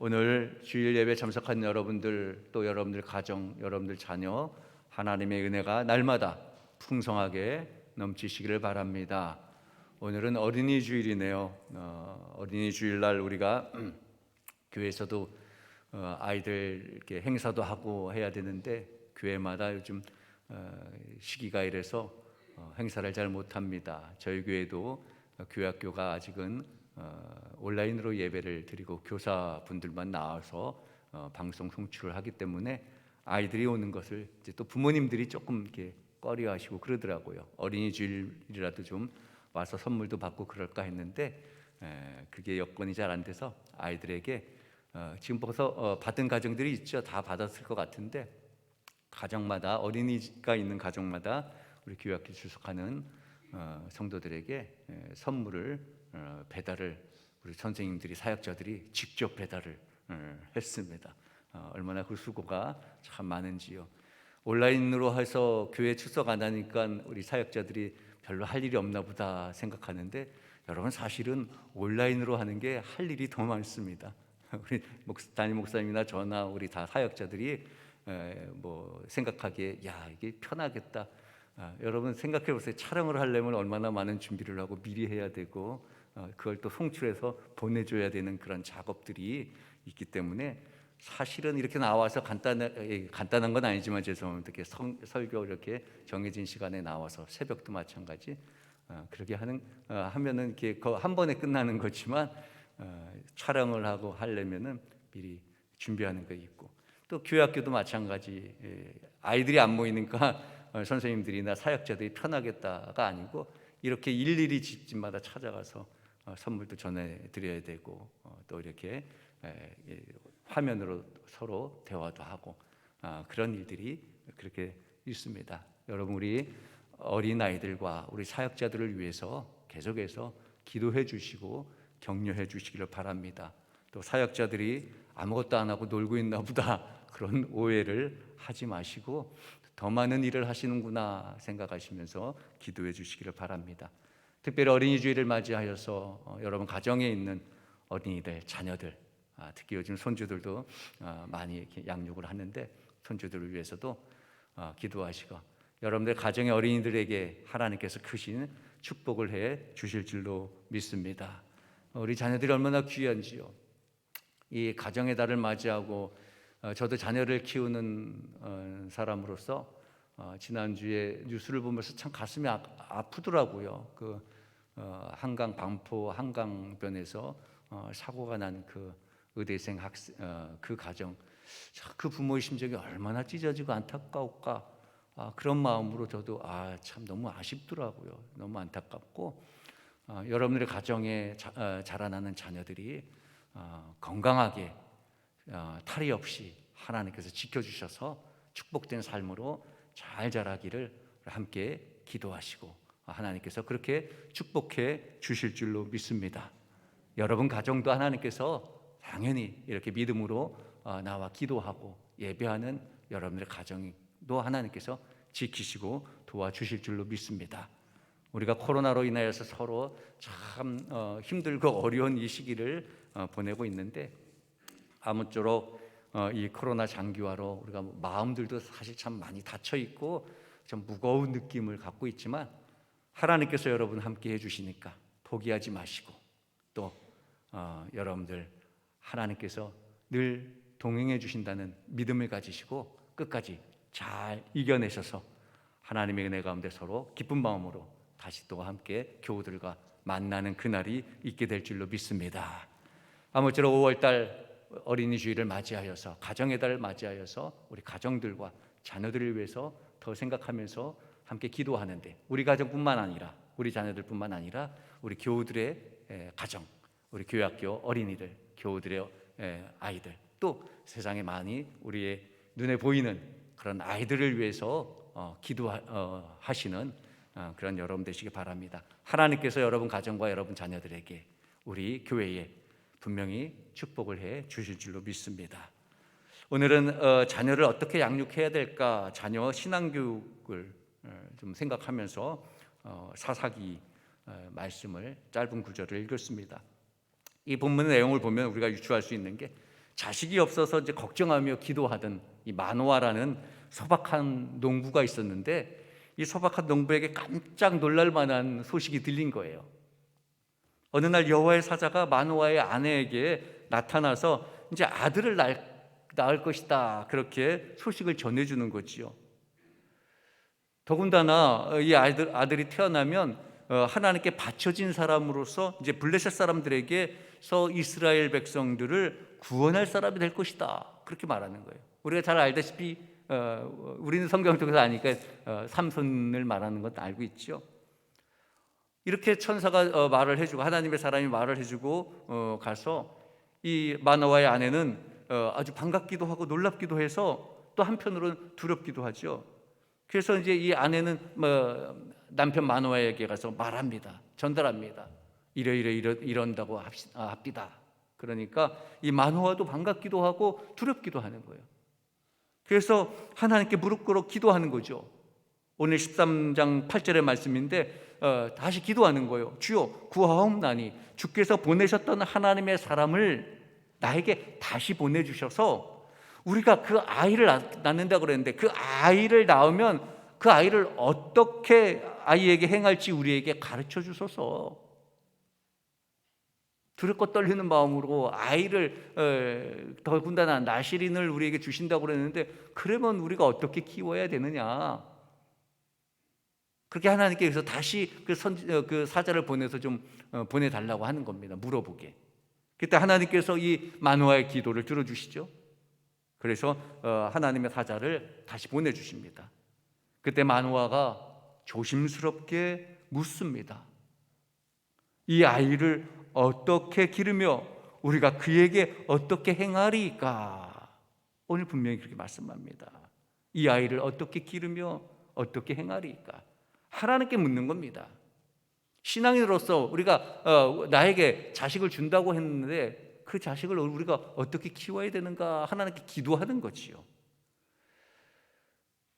오늘 주일 예배 참석한 여러분들, 또 여러분들 가정, 여러분들 자녀, 하나님의 은혜가 날마다 풍성하게 넘치시기를 바랍니다. 오늘은 어린이 주일이네요. 어린이 주일날 우리가 교회에서도 아이들 이렇게 행사도 하고 해야 되는데 교회마다 요즘 시기가 이래서 행사를 잘 못합니다. 저희 교회도 교회학교가 아직은 온라인으로 예배를 드리고 교사분들만 나와서 방송 송출을 하기 때문에 아이들이 오는 것을 이제 또 부모님들이 조금 이렇게 꺼려하시고 그러더라고요. 어린이 주일이라도 좀 와서 선물도 받고 그럴까 했는데 그게 여건이 잘 안 돼서 아이들에게 지금 벌써 받은 가정들이 있죠. 다 받았을 것 같은데 가정마다 어린이가 있는 가정마다 우리 교회학교 출석하는 성도들에게 선물을 배달을 우리 선생님들이 사역자들이 직접 배달을 했습니다. 얼마나 그 수고가 참 많은지요. 온라인으로 해서 교회 출석 안 하니까 우리 사역자들이 별로 할 일이 없나 보다 생각하는데 여러분 사실은 온라인으로 하는 게 할 일이 더 많습니다. 우리 담임 목사님이나 저나 우리 다 사역자들이 뭐 생각하기에 야 이게 편하겠다. 여러분 생각해 보세요. 촬영을 하려면 얼마나 많은 준비를 하고 미리 해야 되고 그걸 또 송출해서 보내줘야 되는 그런 작업들이 있기 때문에 사실은 이렇게 나와서 간단한 건 아니지만 죄송합니다. 이렇게 설교 이렇게 정해진 시간에 나와서 새벽도 마찬가지 그렇게 하면은 이렇게 한 번에 끝나는 거지만 촬영을 하고 하려면은 미리 준비하는 거 있고 또 교회학교도 마찬가지 아이들이 안 모이니까 선생님들이나 사역자들이 편하겠다가 아니고 이렇게 일일이 집집마다 찾아가서 선물도 전해드려야 되고 또 이렇게 화면으로 서로 대화도 하고 그런 일들이 그렇게 있습니다. 여러분 우리 어린아이들과 우리 사역자들을 위해서 계속해서 기도해 주시고 격려해 주시기를 바랍니다. 또 사역자들이 아무것도 안 하고 놀고 있나 보다 그런 오해를 하지 마시고 더 많은 일을 하시는구나 생각하시면서 기도해 주시기를 바랍니다. 특별히 어린이 주일을 맞이하여서 여러분 가정에 있는 어린이들, 자녀들 특히 요즘 손주들도 많이 이렇게 양육을 하는데 손주들을 위해서도 기도하시고 여러분들 가정의 어린이들에게 하나님께서 크신 축복을 해 주실 줄로 믿습니다. 우리 자녀들이 얼마나 귀한지요. 이 가정의 달을 맞이하고 저도 자녀를 키우는 사람으로서 지난주에 뉴스를 보면서 참 가슴이 아프더라고요. 한강 반포 한강변에서 사고가 난 그 의대생 그 가정, 그 부모의 심정이 얼마나 찢어지고 안타까울까. 그런 마음으로 저도 참 너무 아쉽더라고요. 너무 안타깝고 여러분들의 가정에 자라나는 자녀들이 건강하게 탈이 없이 하나님께서 지켜주셔서 축복된 삶으로 잘 자라기를 함께 기도하시고 하나님께서 그렇게 축복해 주실 줄로 믿습니다. 여러분 가정도 하나님께서 당연히 이렇게 믿음으로 나와 기도하고 예배하는 여러분들의 가정도 하나님께서 지키시고 도와주실 줄로 믿습니다. 우리가 코로나로 인하여서 서로 참 힘들고 어려운 이 시기를 보내고 있는데 아무쪼록 이 코로나 장기화로 우리가 마음들도 사실 참 많이 닫혀 있고 좀 무거운 느낌을 갖고 있지만 하나님께서 여러분 함께 해주시니까 포기하지 마시고 또 여러분들 하나님께서 늘 동행해 주신다는 믿음을 가지시고 끝까지 잘 이겨내셔서 하나님의 은혜 가운데 서로 기쁜 마음으로 다시 또 함께 교우들과 만나는 그날이 있게 될 줄로 믿습니다. 아무쪼록 5월달 어린이 주일을 맞이하여서 가정의 달을 맞이하여서 우리 가정들과 자녀들을 위해서 더 생각하면서 함께 기도하는데 우리 가정뿐만 아니라 우리 자녀들뿐만 아니라 우리 교우들의 가정, 우리 교회학교 어린이들, 교우들의 아이들 또 세상에 많이 우리의 눈에 보이는 그런 아이들을 위해서 기도하시는 그런 여러분 되시기 바랍니다. 하나님께서 여러분 가정과 여러분 자녀들에게 우리 교회에 분명히 축복을 해 주실 줄로 믿습니다. 오늘은 자녀를 어떻게 양육해야 될까 자녀 신앙교육을 좀 생각하면서 사사기 말씀을 짧은 구절을 읽었습니다. 이 본문 내용을 보면 우리가 유추할 수 있는 게 자식이 없어서 이제 걱정하며 기도하던 이 마노아라는 소박한 농부가 있었는데, 이 소박한 농부에게 깜짝 놀랄 만한 소식이 들린 거예요. 어느 날 여호와의 사자가 마노아의 아내에게 나타나서 이제 아들을 낳을 것이다, 그렇게 소식을 전해주는 거지요. 더군다나 이 아들이 태어나면 하나님께 바쳐진 사람으로서 이제 블레셋 사람들에게서 이스라엘 백성들을 구원할 사람이 될 것이다, 그렇게 말하는 거예요. 우리가 잘 알다시피 우리는 성경을 통해서 아니까 삼손을 말하는 건 알고 있죠. 이렇게 천사가 말을 해주고, 하나님의 사람이 말을 해주고 가서 이 마노아의 아내는 아주 반갑기도 하고 놀랍기도 해서 또 한편으로는 두렵기도 하죠. 그래서 이제 이 아내는 남편 마노아에게 가서 말합니다. 전달합니다. 이런다고 합디다. 그러니까 이 마노아도 반갑기도 하고 두렵기도 하는 거예요. 그래서 하나님께 무릎 꿇어 기도하는 거죠. 오늘 13장 8절의 말씀인데 다시 기도하는 거예요. 주여 구하옵나니 주께서 보내셨던 하나님의 사람을 나에게 다시 보내주셔서 우리가 그 아이를 낳는다고 그랬는데, 그 아이를 낳으면 그 아이를 어떻게 아이에게 행할지 우리에게 가르쳐 주소서. 두렵고 떨리는 마음으로 아이를, 더군다나 나실인을 우리에게 주신다고 그랬는데, 그러면 우리가 어떻게 키워야 되느냐, 그렇게 하나님께서 다시 그 사자를 보내서 좀 보내달라고 하는 겁니다. 물어보게. 그때 하나님께서 이 마노아의 기도를 들어주시죠. 그래서 하나님의 사자를 다시 보내주십니다. 그때 마노아가 조심스럽게 묻습니다. 이 아이를 어떻게 기르며 우리가 그에게 어떻게 행하리까? 오늘 분명히 그렇게 말씀합니다. 이 아이를 어떻게 기르며 어떻게 행하리까? 하나님께 묻는 겁니다. 신앙인으로서 우리가 나에게 자식을 준다고 했는데 그 자식을 우리가 어떻게 키워야 되는가 하나님께 기도하는 거지요.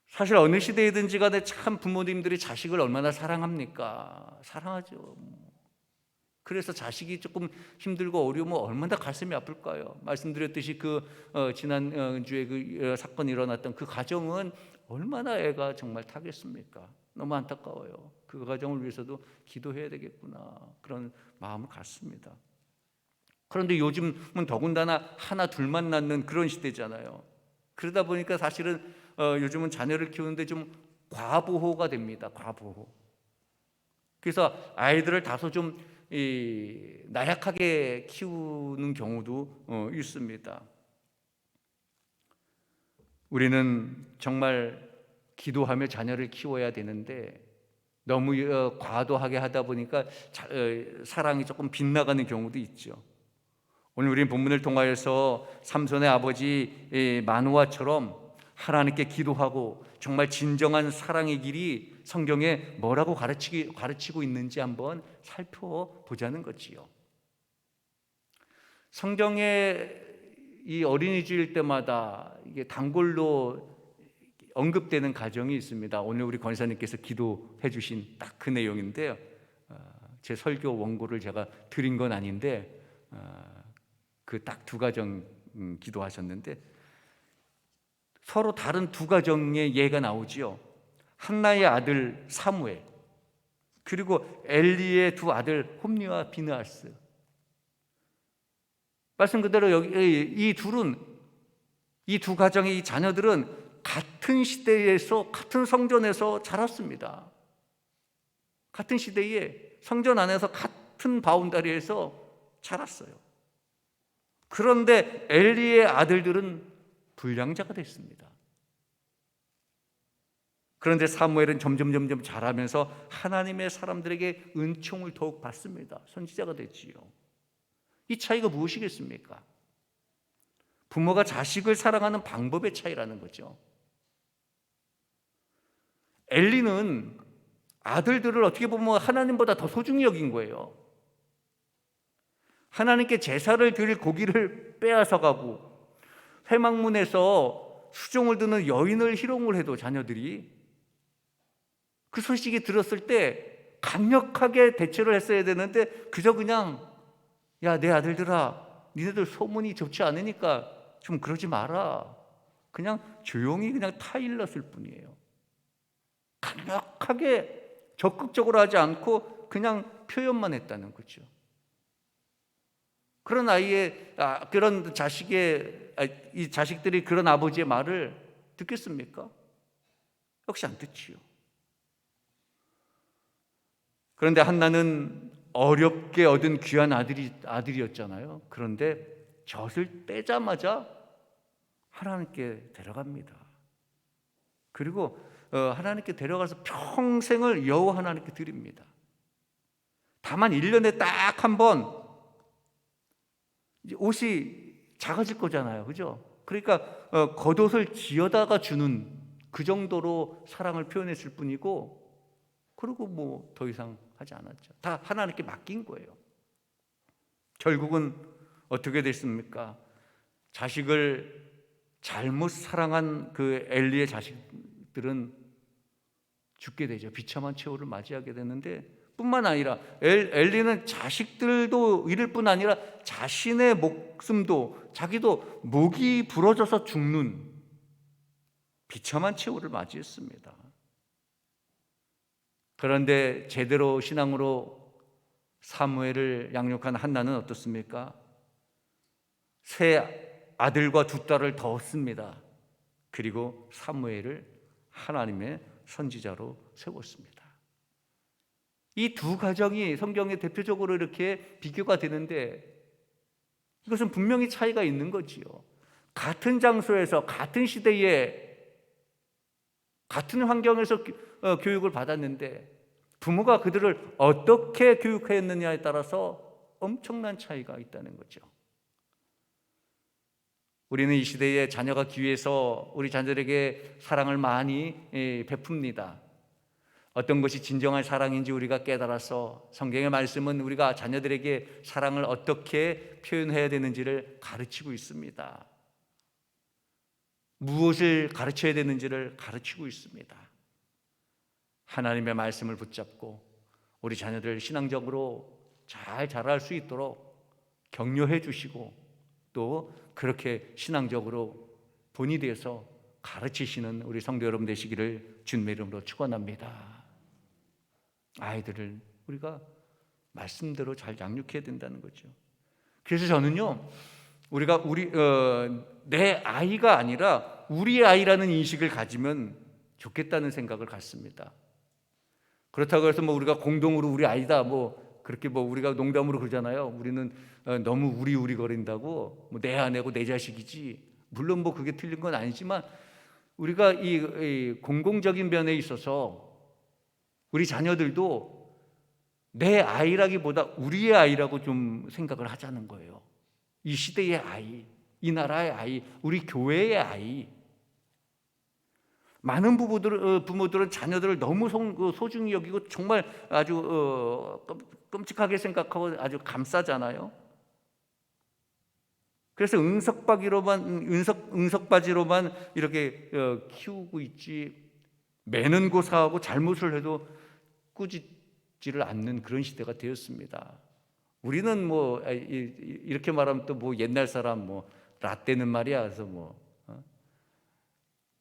사실 어느 시대이든지 간에 참 부모님들이 자식을 얼마나 사랑합니까? 사랑하죠. 그래서 자식이 조금 힘들고 어려우면 얼마나 가슴이 아플까요? 말씀드렸듯이 지난주에 그 사건이 일어났던 그 가정은 얼마나 애가 정말 타겠습니까? 너무 안타까워요. 그 가정을 위해서도 기도해야 되겠구나, 그런 마음을 갖습니다. 그런데 요즘은 더군다나 하나 둘만 낳는 그런 시대잖아요. 그러다 보니까 사실은 요즘은 자녀를 키우는데 좀 과보호가 됩니다. 과보호. 그래서 아이들을 다소 좀 나약하게 키우는 경우도 있습니다. 우리는 정말 기도하며 자녀를 키워야 되는데 너무 과도하게 하다 보니까 사랑이 조금 빗나가는 경우도 있죠. 오늘 우리는 본문을 통하여서 삼손의 아버지 마노아처럼 하나님께 기도하고 정말 진정한 사랑의 길이 성경에 뭐라고 가르치고 있는지 한번 살펴보자는 거지요. 성경에 이 어린이 주일 때마다 이게 단골로 언급되는 가정이 있습니다. 오늘 우리 권사님께서 기도해 주신 딱 그 내용인데요. 제 설교 원고를 제가 드린 건 아닌데 그 딱 두 가정 기도하셨는데 서로 다른 두 가정의 예가 나오지요. 한나의 아들 사무엘, 그리고 엘리의 두 아들 홈리와 비느하스. 말씀 그대로 이 두 가정의 이 자녀들은 같은 시대에서 같은 성전에서 자랐습니다. 같은 시대에 성전 안에서 같은 바운다리에서 자랐어요. 그런데 엘리의 아들들은 불량자가 됐습니다. 그런데 사무엘은 점점 자라면서 하나님의 사람들에게 은총을 더욱 받습니다. 선지자가 됐지요. 이 차이가 무엇이겠습니까? 부모가 자식을 사랑하는 방법의 차이라는 거죠. 엘리는 아들들을 어떻게 보면 하나님보다 더 소중히 여긴 거예요. 하나님께 제사를 드릴 고기를 빼앗아 가고 회막문에서 수종을 드는 여인을 희롱을 해도 자녀들이 그 소식이 들었을 때 강력하게 대처를 했어야 되는데 그저 그냥 야, 내 아들들아, 니네들 소문이 좋지 않으니까 좀 그러지 마라. 그냥 조용히 그냥 타일렀을 뿐이에요. 강력하게 적극적으로 하지 않고 그냥 표현만 했다는 거죠. 그런 아이의 그런 자식의 이 자식들이 그런 아버지의 말을 듣겠습니까? 역시 안 듣지요. 그런데 한나는 어렵게 얻은 귀한 아들이었잖아요. 그런데 젖을 떼자마자 하나님께 데려갑니다. 그리고 하나님께 데려가서 평생을 여호와 하나님께 드립니다. 다만 1년에 딱 한 번 옷이 작아질 거잖아요. 그죠? 그러니까 겉옷을 지어다가 주는 그 정도로 사랑을 표현했을 뿐이고, 그리고 뭐 더 이상 하지 않았죠. 다 하나님께 맡긴 거예요. 결국은 어떻게 됐습니까? 자식을 잘못 사랑한 그 엘리의 자식들은 죽게 되죠. 비참한 최후를 맞이하게 되는데, 뿐만 아니라 엘리는 자식들도 잃을 뿐 아니라 자신의 목숨도, 자기도 목이 부러져서 죽는 비참한 최후를 맞이했습니다. 그런데 제대로 신앙으로 사무엘을 양육한 한나는 어떻습니까? 세 아들과 두 딸을 더 얻습니다. 그리고 사무엘을 하나님의 선지자로 세웠습니다. 이 두 가정이 성경에 대표적으로 이렇게 비교가 되는데, 이것은 분명히 차이가 있는 거지요. 같은 장소에서 같은 시대에 같은 환경에서 교육을 받았는데 부모가 그들을 어떻게 교육했느냐에 따라서 엄청난 차이가 있다는 거죠. 우리는 이 시대에 자녀가 귀해서 우리 자녀들에게 사랑을 많이 베풉니다. 어떤 것이 진정한 사랑인지 우리가 깨달아서 성경의 말씀은 우리가 자녀들에게 사랑을 어떻게 표현해야 되는지를 가르치고 있습니다. 무엇을 가르쳐야 되는지를 가르치고 있습니다. 하나님의 말씀을 붙잡고 우리 자녀들 신앙적으로 잘 자랄 수 있도록 격려해 주시고, 또 그렇게 신앙적으로 본이 되어서 가르치시는 우리 성도 여러분 되시기를 주님의 이름으로 축원합니다. 아이들을 우리가 말씀대로 잘 양육해야 된다는 거죠. 그래서 저는요, 우리가 내 아이가 아니라 우리의 아이라는 인식을 가지면 좋겠다는 생각을 갖습니다. 그렇다고 해서 우리가 공동으로 우리 아이다 그렇게 우리가 농담으로 그러잖아요. 우리는 너무 우리 거린다고, 내 아내고 내 자식이지. 물론 그게 틀린 건 아니지만 우리가 이 공공적인 면에 있어서 우리 자녀들도 내 아이라기보다 우리의 아이라고 좀 생각을 하자는 거예요. 이 시대의 아이, 이 나라의 아이, 우리 교회의 아이. 많은 부모들은 자녀들을 너무 소중히 여기고 정말 아주 끔찍하게 생각하고 아주 감싸잖아요. 그래서 응석바지로만 이렇게 키우고 있지, 매는 고사하고 잘못을 해도 꾸짖지를 않는 그런 시대가 되었습니다. 우리는 이렇게 말하면 또 옛날 사람 라떼는 말이야. 그래서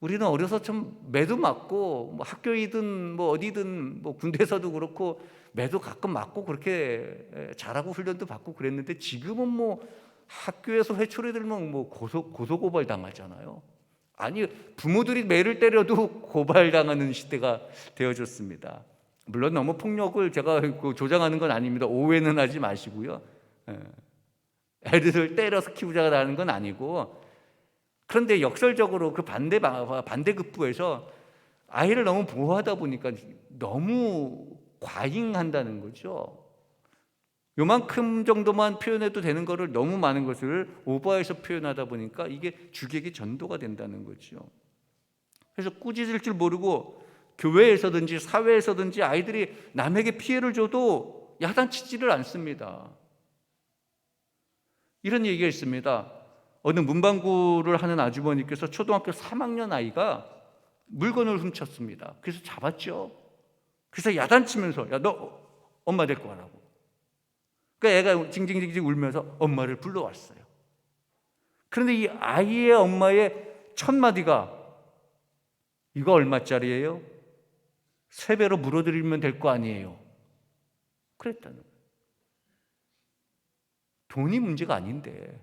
우리는 어려서 좀 매도 맞고 학교이든 어디든 군대에서도 그렇고 매도 가끔 맞고 그렇게 잘하고 훈련도 받고 그랬는데, 지금은 학교에서 회초리 들면 고소고발 당하잖아요. 아니, 부모들이 매를 때려도 고발당하는 시대가 되어졌습니다. 물론 너무 폭력을 제가 조장하는 건 아닙니다. 오해는 하지 마시고요. 애들을 때려서 키우자는 건 아니고, 그런데 역설적으로 그 반대급부에서 아이를 너무 보호하다 보니까 너무 과잉한다는 거죠. 요만큼 정도만 표현해도 되는 거를 너무 많은 것을 오버해서 표현하다 보니까 이게 주객이 전도가 된다는 거죠. 그래서 꾸짖을 줄 모르고 교회에서든지 사회에서든지 아이들이 남에게 피해를 줘도 야단치지를 않습니다. 이런 얘기가 있습니다. 어느 문방구를 하는 아주머니께서 초등학교 3학년 아이가 물건을 훔쳤습니다. 그래서 잡았죠. 그래서 야단치면서, 야, 너 엄마 데리고 가라고. 그러니까 애가 징징징징 울면서 엄마를 불러왔어요. 그런데 이 아이의 엄마의 첫 마디가 이거 얼마짜리예요? 3배로 물어드리면 될 거 아니에요. 그랬다는 거예요. 돈이 문제가 아닌데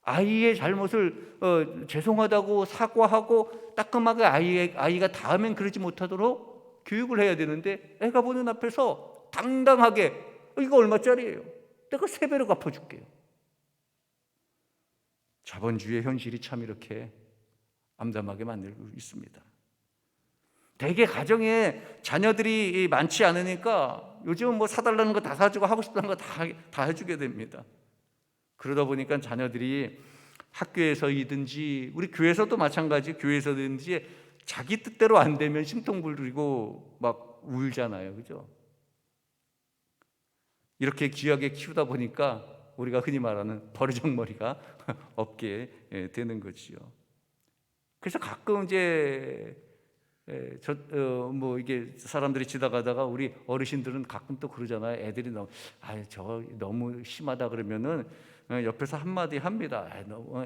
아이의 잘못을 죄송하다고 사과하고 따끔하게 아이가 다음엔 그러지 못하도록 교육을 해야 되는데 애가 보는 앞에서 당당하게 이거 얼마짜리예요? 내가 3배로 갚아줄게요. 자본주의의 현실이 참 이렇게 암담하게 만들고 있습니다. 대개 가정에 자녀들이 많지 않으니까 요즘은 뭐 사달라는 거 다 사주고 하고 싶다는 거 다 해주게 됩니다. 그러다 보니까 자녀들이 학교에서이든지 우리 교회에서도 마찬가지, 교회에서든지 자기 뜻대로 안 되면 심통 부리고 막 울잖아요. 그죠? 이렇게 귀하게 키우다 보니까 우리가 흔히 말하는 버르장머리가 없게 되는 거지요. 그래서 가끔 이제 뭐 이게 사람들이 지나가다가 우리 어르신들은 가끔 또 그러잖아요. 애들이 저 너무 심하다 그러면은 옆에서 한마디 합니다.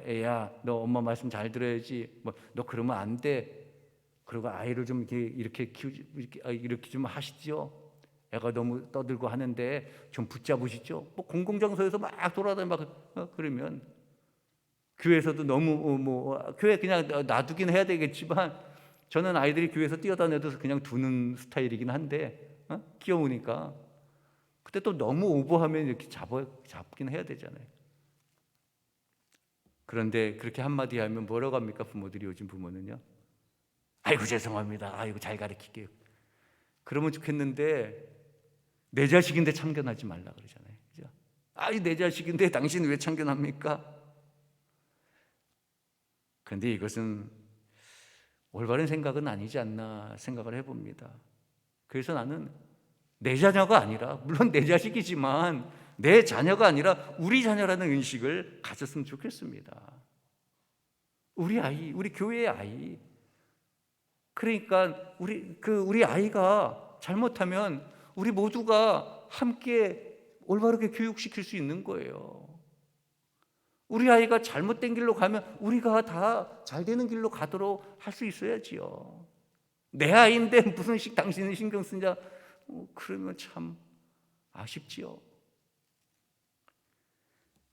애야, 너 엄마 말씀 잘 들어야지. 뭐 너 그러면 안 돼. 그리고 아이를 좀 이렇게 키우지, 이렇게 좀 하시죠. 애가 너무 떠들고 하는데 좀 붙잡으시죠. 뭐 공공장소에서 막 돌아다니고 그러면 교회에서도 너무 교회 그냥 놔두긴 해야 되겠지만 저는 아이들이 교회에서 뛰어다녀도 그냥 두는 스타일이긴 한데 귀여우니까. 그때 또 너무 오버하면 이렇게 잡긴 해야 되잖아요. 그런데 그렇게 한마디 하면 뭐라고 합니까? 부모들이 요즘 부모는요. 아이고 죄송합니다. 아이고 잘 가르칠게요. 그러면 좋겠는데 내 자식인데 참견하지 말라 그러잖아요. 그죠? 아이 내 자식인데 당신 왜 참견합니까? 그런데 이것은 올바른 생각은 아니지 않나 생각을 해봅니다. 그래서 나는 내 자녀가 아니라, 물론 내 자식이지만 내 자녀가 아니라 우리 자녀라는 인식을 가졌으면 좋겠습니다. 우리 아이, 우리 교회의 아이. 그러니까 우리 아이가 잘못하면 우리 모두가 함께 올바르게 교육시킬 수 있는 거예요. 우리 아이가 잘못된 길로 가면 우리가 다 잘 되는 길로 가도록 할 수 있어야지요. 내 아이인데 무슨 당신은 신경 쓰냐? 그러면 참 아쉽지요.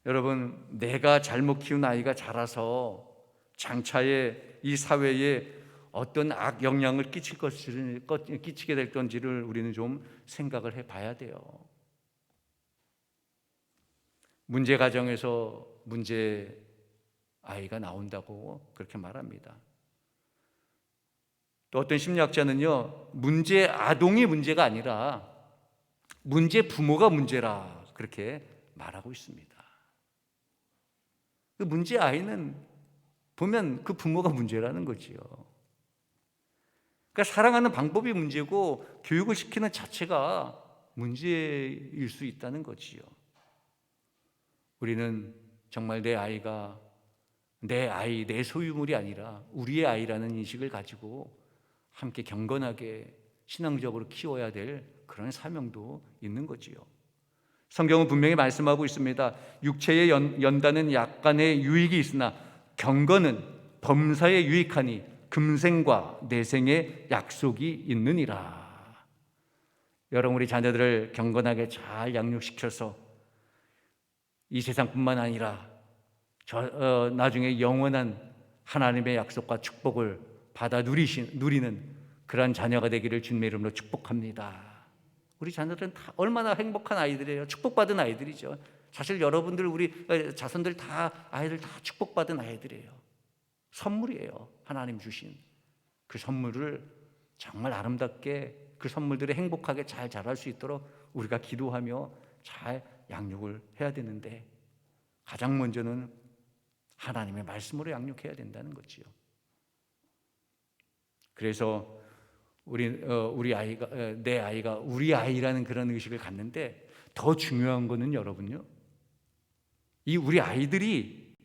여러분, 내가 잘못 키운 아이가 자라서 장차에 이 사회에 어떤 악 영향을 끼치게 될 건지를 우리는 좀 생각을 해봐야 돼요. 문제 가정에서 문제 아이가 나온다고 그렇게 말합니다. 또 어떤 심리학자는요, 문제 아동이 문제가 아니라 문제 부모가 문제라 그렇게 말하고 있습니다. 그 문제 아이는 보면 그 부모가 문제라는 거지요. 그러니까 사랑하는 방법이 문제고 교육을 시키는 자체가 문제일 수 있다는 거지요. 우리는 정말 내 아이가 내 아이, 내 소유물이 아니라 우리의 아이라는 인식을 가지고 함께 경건하게 신앙적으로 키워야 될 그런 사명도 있는 거지요. 성경은 분명히 말씀하고 있습니다. 육체의 연단은 약간의 유익이 있으나 경건은 범사에 유익하니 금생과 내생의 약속이 있느니라. 여러분, 우리 자녀들을 경건하게 잘 양육시켜서 이 세상뿐만 아니라 나중에 영원한 하나님의 약속과 축복을 받아 누리는 그러한 자녀가 되기를 주님의 이름으로 축복합니다. 우리 자녀들은 다 얼마나 행복한 아이들이에요. 축복받은 아이들이죠. 사실 여러분들 우리 자손들 다 아이들 다 축복받은 아이들이에요. 선물이에요. 하나님 주신 그 선물을 정말 아름답게 그 선물들을 행복하게 잘 자랄 수 있도록 우리가 기도하며 잘 양육을 해야 되는데 가장 먼저는 하나님의 말씀으로 양육해야 된다는 거지요. 그래서 우리 아이가 내 아이가 우리 아이라는 그런 의식을 갖는데 더 중요한 거는 여러분요, 이 우리 아이들이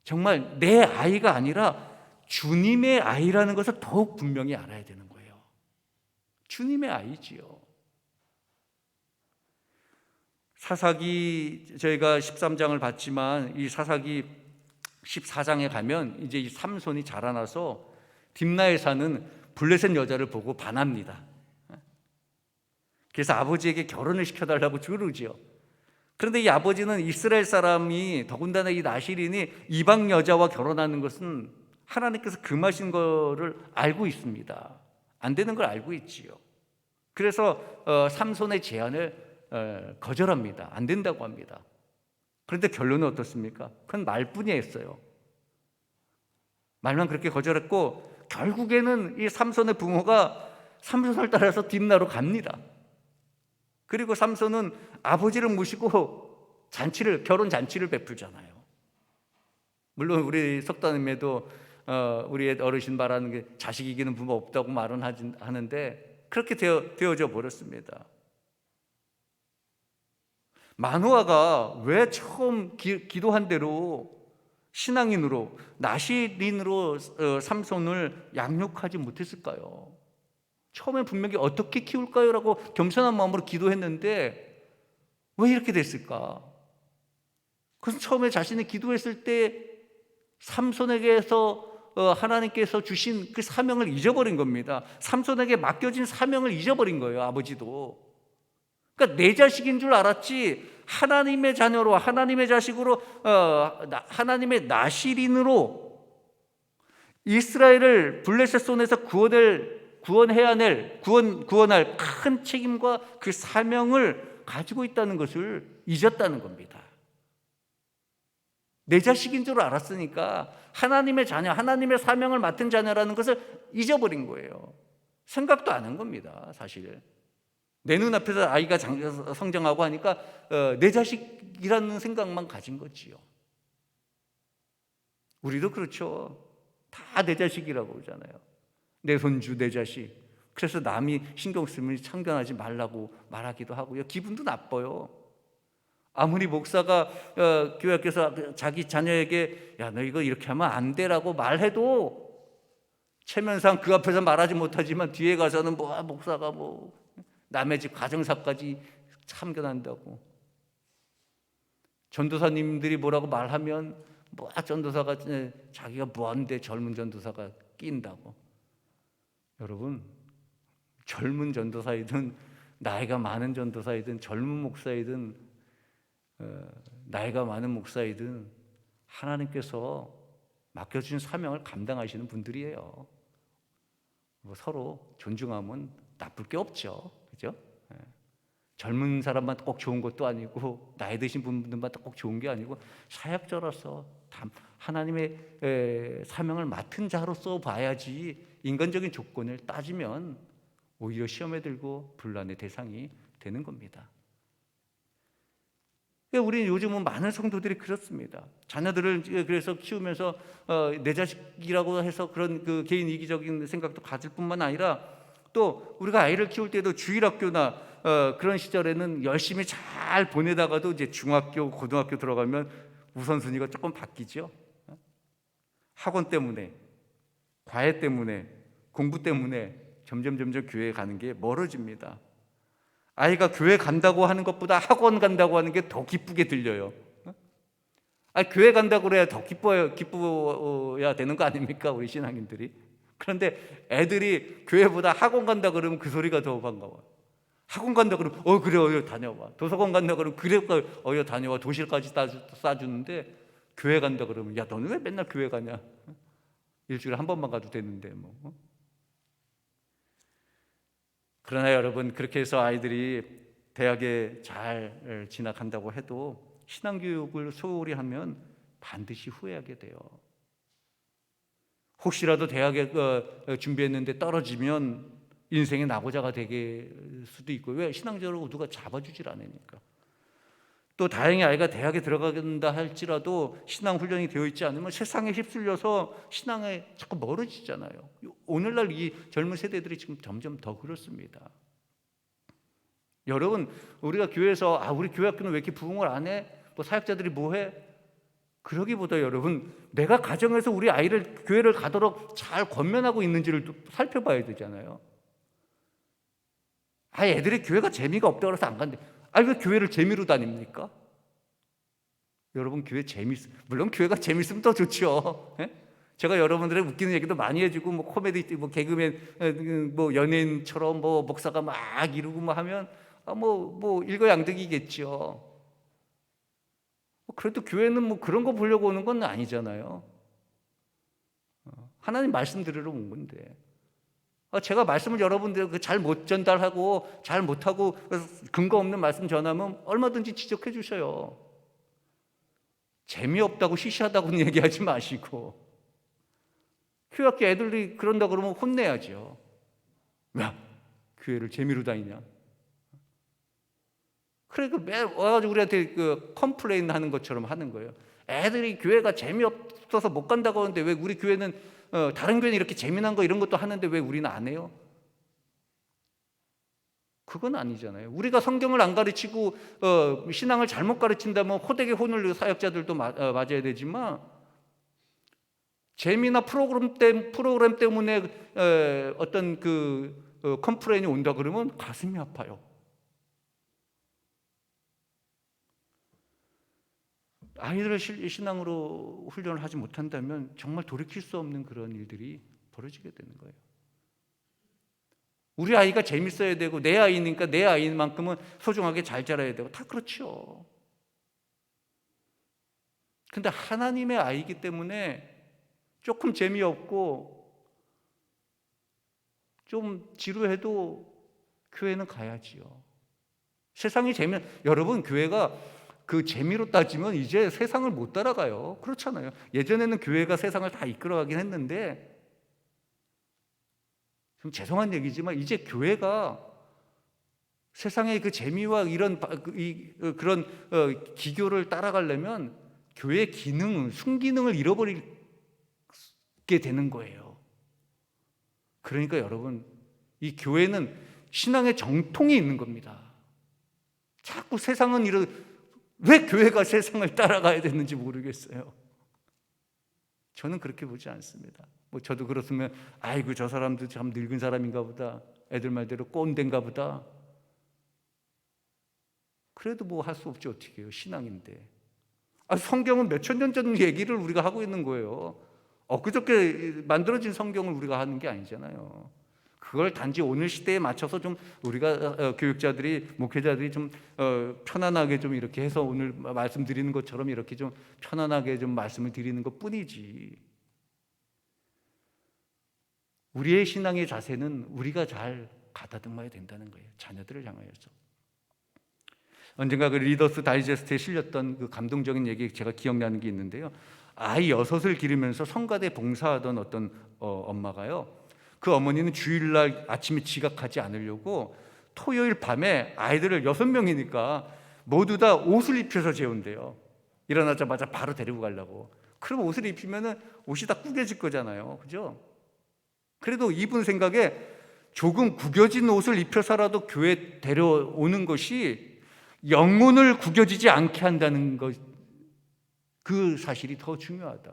정말 내 아이가 아니라 주님의 아이라는 것을 더욱 분명히 알아야 되는 거예요. 주님의 아이지요. 사사기 저희가 13장을 봤지만 이 사사기 14장에 가면 이제 이 삼손이 자라나서 딥나에 사는 블레셋 여자를 보고 반합니다. 그래서 아버지에게 결혼을 시켜달라고 그러지요. 그런데 이 아버지는 이스라엘 사람이, 더군다나 이 나실인이 이방 여자와 결혼하는 것은 하나님께서 금하신 거를 알고 있습니다. 안 되는 걸 알고 있지요. 그래서 삼손의 제안을 거절합니다. 안 된다고 합니다. 그런데 결론은 어떻습니까? 그건 말뿐이었어요. 말만 그렇게 거절했고 결국에는 이 삼손의 부모가 삼손을 따라서 딥나로 갑니다. 그리고 삼손은 아버지를 모시고 결혼 잔치를 베풀잖아요. 물론 우리 석다님에도 우리 어르신 말하는 게 자식 이기는 부모 없다고 말은 하는데 그렇게 되어져 버렸습니다. 마노아가 왜 처음 기도한 대로 신앙인으로 나실인으로 삼손을 양육하지 못했을까요? 처음엔 분명히 어떻게 키울까요? 라고 겸손한 마음으로 기도했는데 왜 이렇게 됐을까? 그것은 처음에 자신이 기도했을 때 삼손에게서 하나님께서 주신 그 사명을 잊어버린 겁니다. 삼손에게 맡겨진 사명을 잊어버린 거예요. 아버지도. 그러니까 내 자식인 줄 알았지 하나님의 자녀로, 하나님의 자식으로, 하나님의 나실인으로 이스라엘을 블레셋 손에서 구원할 큰 책임과 그 사명을 가지고 있다는 것을 잊었다는 겁니다. 내 자식인 줄 알았으니까 하나님의 자녀, 하나님의 사명을 맡은 자녀라는 것을 잊어버린 거예요. 생각도 안 한 겁니다, 사실. 내 눈앞에서 아이가 성장하고 하니까 내 자식이라는 생각만 가진 거지요. 우리도 그렇죠. 다 내 자식이라고 그러잖아요. 내 손주, 내 자식. 그래서 남이 신경 쓰면 참견하지 말라고 말하기도 하고요. 기분도 나빠요. 아무리 목사가 교회 앞에서 자기 자녀에게 야, 너 이거 이렇게 하면 안 돼라고 말해도 체면상 그 앞에서 말하지 못하지만 뒤에 가서는 목사가 남의 집 가정사까지 참견한다고. 전도사님들이 뭐라고 말하면 전도사가 자기가 뭐한데 젊은 전도사가 낀다고. 여러분, 젊은 전도사이든 나이가 많은 전도사이든 젊은 목사이든 나이가 많은 목사이든 하나님께서 맡겨주신 사명을 감당하시는 분들이에요. 서로 존중하면 나쁠 게 없죠. 그죠? 젊은 사람만 꼭 좋은 것도 아니고 나이 드신 분들만 꼭 좋은 게 아니고 사역자로서 하나님의 사명을 맡은 자로서 봐야지 인간적인 조건을 따지면 오히려 시험에 들고 분란의 대상이 되는 겁니다. 우리는 요즘은 많은 성도들이 그렇습니다. 자녀들을 그래서 키우면서 내 자식이라고 해서 그런 그 개인 이기적인 생각도 가질 뿐만 아니라 또 우리가 아이를 키울 때도 주일학교나 그런 시절에는 열심히 잘 보내다가도 이제 중학교, 고등학교 들어가면 우선순위가 조금 바뀌죠. 학원 때문에, 과외 때문에, 공부 때문에 점점 교회에 가는 게 멀어집니다. 아이가 교회 간다고 하는 것보다 학원 간다고 하는 게 더 기쁘게 들려요. 교회 간다고 그래야 더 기뻐야 되는 거 아닙니까? 우리 신앙인들이. 그런데 애들이 교회보다 학원 간다 그러면 그 소리가 더 반가워. 학원 간다 그러면 그래 다녀와. 도서관 간다 그러면 그래 다녀와. 도시락까지 싸주는데 교회 간다 그러면 야 너는 왜 맨날 교회 가냐? 일주일에 한 번만 가도 되는데 뭐. 그러나 여러분, 그렇게 해서 아이들이 대학에 잘 진학한다고 해도 신앙교육을 소홀히 하면 반드시 후회하게 돼요. 혹시라도 대학에 준비했는데 떨어지면 인생의 낙오자가 되게 수도 있고, 왜? 신앙적으로 누가 잡아주질 않으니까. 또 다행히 아이가 대학에 들어간다 할지라도 신앙 훈련이 되어 있지 않으면 세상에 휩쓸려서 신앙에 자꾸 멀어지잖아요. 오늘날 이 젊은 세대들이 지금 점점 더 그렇습니다. 여러분, 우리가 교회에서 우리 교회 학교는 왜 이렇게 부흥을 안 해? 사역자들이 뭐 해? 그러기보다 여러분, 내가 가정에서 우리 아이를 교회를 가도록 잘 권면하고 있는지를 또 살펴봐야 되잖아요. 애들이 교회가 재미가 없다고 해서 안 간대. 왜 교회를 재미로 다닙니까? 여러분, 물론 교회가 재밌으면 더 좋죠. 예? 제가 여러분들의 웃기는 얘기도 많이 해주고, 뭐 코미디, 뭐 개그맨, 뭐 연예인처럼 뭐 목사가 막 이루고 뭐 하면 뭐 일거양득이겠죠. 그래도 교회는 뭐 그런 거 보려고 오는 건 아니잖아요. 하나님 말씀 들으러 온 건데. 제가 말씀을 여러분들 잘 못 전달하고 잘 못하고 근거 없는 말씀 전하면 얼마든지 지적해 주셔요. 재미없다고 시시하다고는 얘기하지 마시고, 교회학교 애들이 그런다 그러면 혼내야죠. 야, 교회를 재미로 다니냐? 그러니까 매 와가지고 우리한테 컴플레인 하는 것처럼 하는 거예요. 애들이 교회가 재미없어서 못 간다고 하는데 왜 우리 교회는 다른 교회는 이렇게 재미난 거 이런 것도 하는데 왜 우리는 안 해요? 그건 아니잖아요. 우리가 성경을 안 가르치고 신앙을 잘못 가르친다면 호되게 혼을 사역자들도 맞아야 되지만, 재미나 프로그램 때문에 어떤 컴플레인이 온다 그러면 가슴이 아파요. 아이들을 신앙으로 훈련을 하지 못한다면 정말 돌이킬 수 없는 그런 일들이 벌어지게 되는 거예요. 우리 아이가 재밌어야 되고, 내 아이니까 내 아이만큼은 소중하게 잘 자라야 되고, 다 그렇죠. 근데 하나님의 아이기 때문에 조금 재미없고 좀 지루해도 교회는 가야지요. 세상이 여러분, 교회가 그 재미로 따지면 이제 세상을 못 따라가요. 그렇잖아요. 예전에는 교회가 세상을 다 이끌어가긴 했는데, 좀 죄송한 얘기지만 이제 교회가 세상의 그 재미와 이런 그런 기교를 따라가려면 교회의 순기능을 잃어버리게 되는 거예요. 그러니까 여러분, 이 교회는 신앙의 정통이 있는 겁니다. 자꾸 왜 교회가 세상을 따라가야 되는지 모르겠어요. 저는 그렇게 보지 않습니다. 저도 그렇으면 아이고 저 사람도 참 늙은 사람인가 보다, 애들 말대로 꼰대인가 보다. 그래도 할 수 없지, 어떻게 해요, 신앙인데. 성경은 몇천 년 전 얘기를 우리가 하고 있는 거예요. 엊그저께 만들어진 성경을 우리가 하는 게 아니잖아요. 그걸 단지 오늘 시대에 맞춰서 좀 우리가 교육자들이, 목회자들이 좀 편안하게 좀 이렇게 해서 오늘 말씀드리는 것처럼 이렇게 좀 편안하게 좀 말씀을 드리는 것 뿐이지, 우리의 신앙의 자세는 우리가 잘 가다듬어야 된다는 거예요. 자녀들을 향하여서. 언젠가 리더스 다이제스트에 실렸던 그 감동적인 얘기 제가 기억나는 게 있는데요. 아이 6을 기르면서 성가대 봉사하던 어떤 엄마가요, 그 어머니는 주일날 아침에 지각하지 않으려고 토요일 밤에 아이들을 6명이니까 모두 다 옷을 입혀서 재운대요. 일어나자마자 바로 데리고 가려고. 그럼 옷을 입히면 옷이 다 구겨질 거잖아요. 그죠? 그래도 이분 생각에 조금 구겨진 옷을 입혀서라도 교회에 데려오는 것이 영혼을 구겨지지 않게 한다는 것, 그 사실이 더 중요하다.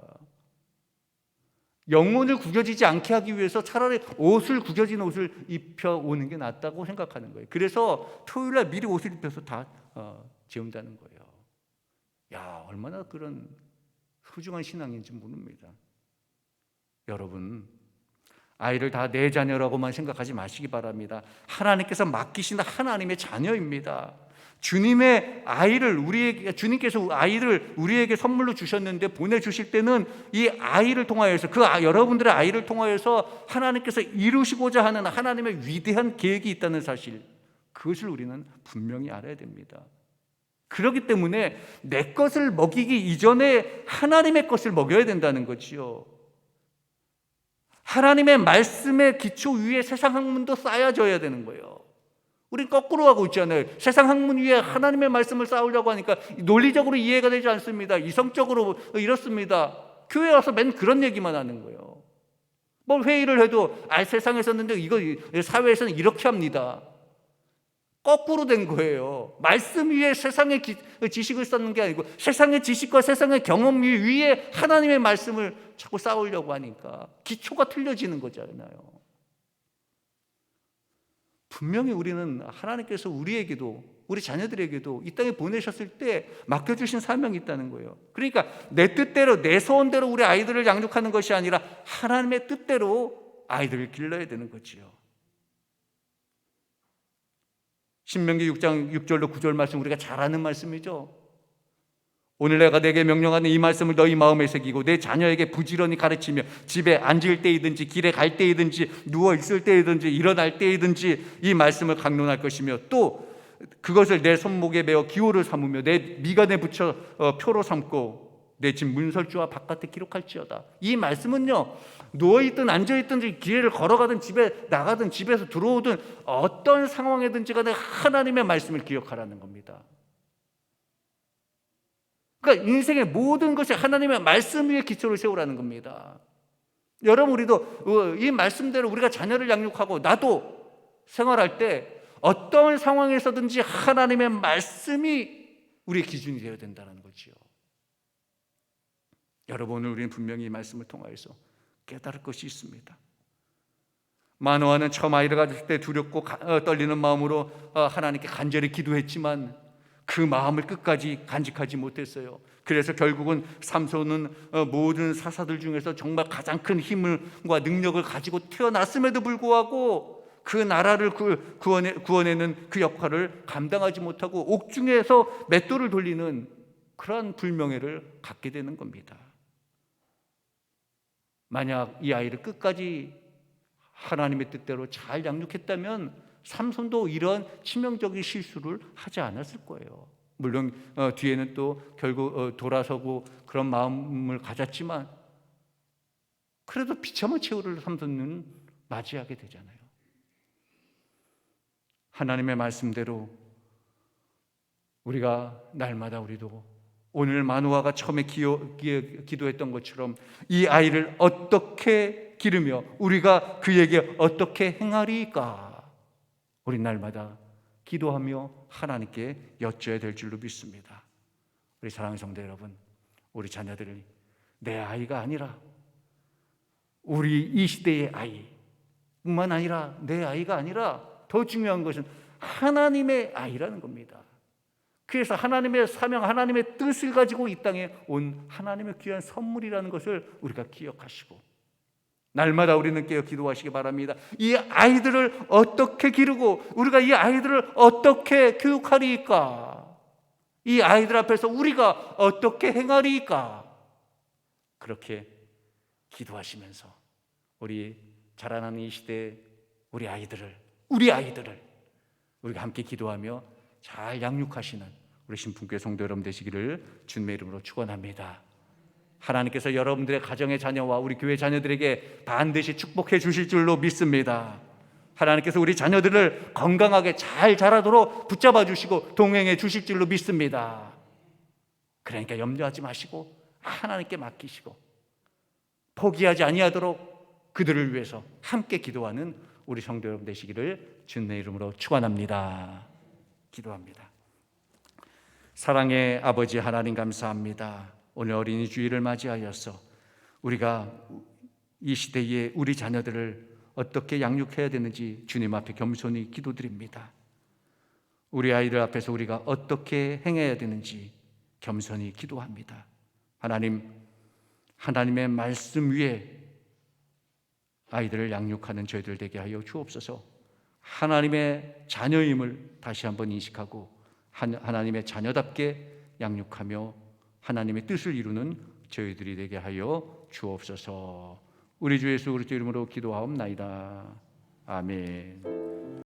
영혼을 구겨지지 않게 하기 위해서 차라리 구겨진 옷을 입혀오는 게 낫다고 생각하는 거예요. 그래서 토요일날 미리 옷을 입혀서 다 재운다는 거예요. 야, 얼마나 그런 소중한 신앙인지 모릅니다. 여러분, 아이를 다 내 자녀라고만 생각하지 마시기 바랍니다. 하나님께서 맡기신 하나님의 자녀입니다. 주님께서 아이를 우리에게 선물로 주셨는데, 보내주실 때는 이 아이를 통하여서, 여러분들의 아이를 통하여서 하나님께서 이루시고자 하는 하나님의 위대한 계획이 있다는 사실, 그것을 우리는 분명히 알아야 됩니다. 그렇기 때문에 내 것을 먹이기 이전에 하나님의 것을 먹여야 된다는 거지요. 하나님의 말씀의 기초 위에 세상 학문도 쌓여져야 되는 거예요. 우린 거꾸로 하고 있잖아요. 세상 학문 위에 하나님의 말씀을 쌓으려고 하니까 논리적으로 이해가 되지 않습니다. 이성적으로 이렇습니다. 교회 와서 맨 그런 얘기만 하는 거예요. 회의를 해도 세상에서는 이거 사회에서는 이렇게 합니다. 거꾸로 된 거예요. 말씀 위에 세상의 지식을 쌓는 게 아니고 세상의 지식과 세상의 경험 위에 하나님의 말씀을 자꾸 쌓으려고 하니까 기초가 틀려지는 거잖아요. 분명히 우리는 하나님께서 우리에게도 우리 자녀들에게도 이 땅에 보내셨을 때 맡겨주신 사명이 있다는 거예요. 그러니까 내 뜻대로 내 소원대로 우리 아이들을 양육하는 것이 아니라 하나님의 뜻대로 아이들을 길러야 되는 거지요. 신명기 6장 6절로 9절 말씀 우리가 잘 아는 말씀이죠. 오늘 내가 내게 명령하는 이 말씀을 너희 마음에 새기고 내 자녀에게 부지런히 가르치며 집에 앉을 때이든지 길에 갈 때이든지 누워 있을 때이든지 일어날 때이든지 이 말씀을 강론할 것이며 또 그것을 내 손목에 메어 기호를 삼으며 내 미간에 붙여 표로 삼고 내 집 문설주와 바깥에 기록할지어다. 이 말씀은요, 누워있든 앉아있든지 길을 걸어가든 집에 나가든 집에서 들어오든 어떤 상황이든지 간에 하나님의 말씀을 기억하라는 겁니다. 그러니까 인생의 모든 것이 하나님의 말씀 위에 기초를 세우라는 겁니다. 여러분, 우리도 이 말씀대로 우리가 자녀를 양육하고 나도 생활할 때 어떤 상황에서든지 하나님의 말씀이 우리의 기준이 되어야 된다는 거지요. 여러분, 오늘 우리는 분명히 이 말씀을 통하여서 깨달을 것이 있습니다. 마노아는 처음 아이를 가질 때 두렵고 떨리는 마음으로 하나님께 간절히 기도했지만 그 마음을 끝까지 간직하지 못했어요. 그래서 결국은 삼손은 모든 사사들 중에서 정말 가장 큰 힘과 능력을 가지고 태어났음에도 불구하고 그 나라를 구원해내는 그 역할을 감당하지 못하고 옥중에서 맷돌을 돌리는 그러한 불명예를 갖게 되는 겁니다. 만약 이 아이를 끝까지 하나님의 뜻대로 잘 양육했다면 삼손도 이런 치명적인 실수를 하지 않았을 거예요. 물론 뒤에는 또 결국 돌아서고 그런 마음을 가졌지만 그래도 비참한 최후를 삼손은 맞이하게 되잖아요. 하나님의 말씀대로 우리가 날마다 우리도 오늘 마노아가 처음에 기도했던 것처럼 이 아이를 어떻게 기르며 우리가 그에게 어떻게 행하리까 우리 날마다 기도하며 하나님께 여쭤야 될 줄로 믿습니다. 우리 사랑하는 성도 여러분, 우리 자녀들이 내 아이가 아니라 우리 이 시대의 아이뿐만 아니라 내 아이가 아니라 더 중요한 것은 하나님의 아이라는 겁니다. 그래서 하나님의 사명, 하나님의 뜻을 가지고 이 땅에 온 하나님의 귀한 선물이라는 것을 우리가 기억하시고 날마다 우리는 깨어 기도하시기 바랍니다. 이 아이들을 어떻게 기르고 우리가 이 아이들을 어떻게 교육하리까? 이 아이들 앞에서 우리가 어떻게 행하리까? 그렇게 기도하시면서 우리 자라나는 이 시대에 우리 아이들을 우리가 함께 기도하며 잘 양육하시는 우리 신분교회 성도 여러분 되시기를 주님의 이름으로 축원합니다. 하나님께서 여러분들의 가정의 자녀와 우리 교회 자녀들에게 반드시 축복해 주실 줄로 믿습니다. 하나님께서 우리 자녀들을 건강하게 잘 자라도록 붙잡아 주시고 동행해 주실 줄로 믿습니다. 그러니까 염려하지 마시고 하나님께 맡기시고 포기하지 아니하도록 그들을 위해서 함께 기도하는 우리 성도 여러분 되시기를 주님의 이름으로 축원합니다. 기도합니다. 사랑의 아버지 하나님 감사합니다. 오늘 어린이 주일을 맞이하여서 우리가 이 시대에 우리 자녀들을 어떻게 양육해야 되는지 주님 앞에 겸손히 기도드립니다. 우리 아이들 앞에서 우리가 어떻게 행해야 되는지 겸손히 기도합니다. 하나님의 말씀 위에 아이들을 양육하는 저희들 되게 하여 주옵소서. 하나님의 자녀임을 다시 한번 인식하고 하나님의 자녀답게 양육하며 하나님의 뜻을 이루는 저희들이 되게 하여 주옵소서. 우리 주 예수 그리스도 이름으로 기도하옵나이다. 아멘.